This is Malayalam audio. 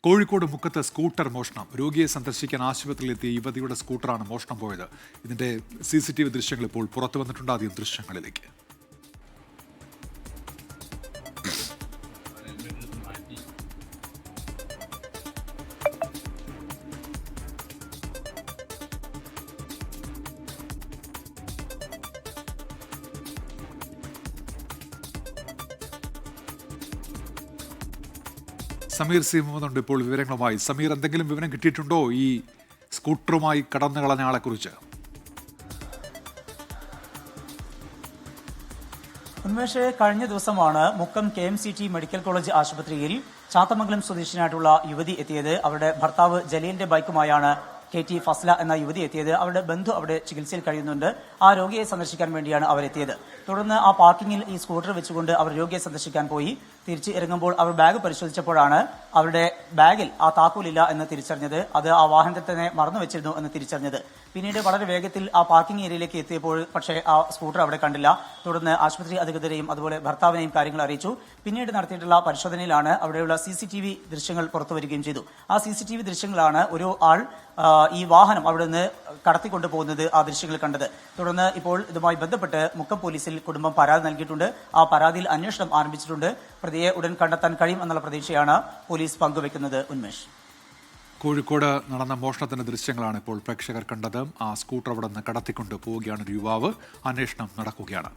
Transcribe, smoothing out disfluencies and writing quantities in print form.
കോഴിക്കോട് മുക്കത്ത് സ്കൂട്ടർ മോഷണം. രോഗിയെ സന്ദർശിക്കാൻ ആശുപത്രിയിലെത്തിയ യുവതിയുടെ സ്കൂട്ടറാണ് മോഷണം പോയത്. ഇതിന്റെ CCTV ദൃശ്യങ്ങൾ ഇപ്പോൾ പുറത്തു വന്നിട്ടുണ്ട്. ആദ്യം ദൃശ്യങ്ങളിലേക്ക്. സമീർ സി മുഹമ്മദ് ഉണ്ട് ഇപ്പോൾ വിവരങ്ങളുമായി. സമീർ, എന്തെങ്കിലും വിവരം കിട്ടിയിട്ടുണ്ടോ ഈ സ്കൂട്ടറുമായി കടന്നു കളഞ്ഞ ആളെക്കുറിച്ച്? ഉന്മേഷ്, കഴിഞ്ഞ ദിവസമാണ് മുക്കം KMCT മെഡിക്കൽ കോളേജ് ആശുപത്രിയിൽ ചാത്തമംഗലം സ്വദേശിനായിട്ടുള്ള യുവതി എത്തിയത്. അവരുടെ ഭർത്താവ് ജലീലിന്റെ ബൈക്കുമായാണ് KT ഫസ്ല എന്ന യുവതി എത്തിയത്. അവരുടെ ബന്ധു അവിടെ ചികിത്സയിൽ കഴിയുന്നുണ്ട്. ആ രോഗിയെ സന്ദർശിക്കാൻ വേണ്ടിയാണ് അവരെത്തിയത്. തുടർന്ന് ആ പാർക്കിങ്ങിൽ ഈ സ്കൂട്ടർ വെച്ചുകൊണ്ട് അവർ രോഗിയെ സന്ദർശിക്കാൻ പോയി. തിരിച്ച് ഇറങ്ങുമ്പോൾ അവർ ബാഗ് പരിശോധിച്ചപ്പോഴാണ് അവരുടെ ബാഗിൽ ആ താക്കോലില്ല എന്ന് തിരിച്ചറിഞ്ഞത്. അത് ആ വാഹനത്തിൽ തന്നെ മറന്നു വെച്ചിരുന്നു എന്ന് തിരിച്ചറിഞ്ഞത്. പിന്നീട് വളരെ വേഗത്തിൽ ആ പാർക്കിംഗ് ഏരിയയിലേക്ക് എത്തിയപ്പോൾ പക്ഷേ ആ സ്കൂട്ടർ അവിടെ കണ്ടില്ല. തുടർന്ന് ആശുപത്രി അധികൃതരെയും അതുപോലെ ഭർത്താവിനെയും കാര്യങ്ങൾ അറിയിച്ചു. പിന്നീട് നടത്തിയിട്ടുള്ള പരിശോധനയിലാണ് അവിടെയുള്ള CCTV ദൃശ്യങ്ങൾ പുറത്തുവരികയും ചെയ്തു. ആ CCTV ദൃശ്യങ്ങളാണ് ഒരു ആൾ ഈ വാഹനം അവിടെ നിന്ന് കടത്തിക്കൊണ്ടുപോകുന്നത് ആ ദൃശ്യങ്ങൾ കണ്ടത്. തുടർന്ന് ഇപ്പോൾ ഇതുമായി ബന്ധപ്പെട്ട് മുക്കം പോലീസിൽ കുടുംബം പരാതി നൽകിയിട്ടുണ്ട്. ആ പരാതിയിൽ അന്വേഷണം ആരംഭിച്ചിട്ടുണ്ട്. പ്രതിയെ ഉടൻ കണ്ടെത്താൻ കഴിയും എന്നുള്ള പ്രതീക്ഷയാണ് പോലീസ് പങ്കുവെക്കുന്നത്. ഉന്മേഷ്, കോഴിക്കോട് നടന്ന മോഷണത്തിന്റെ ദൃശ്യങ്ങളാണ് ഇപ്പോൾ പ്രേക്ഷകർ കണ്ടത്. ആ സ്കൂട്ടർ അവിടെ നിന്ന് കടത്തിക്കൊണ്ട് പോവുകയാണ് ഒരു യുവാവ്. അന്വേഷണം നടക്കുകയാണ്.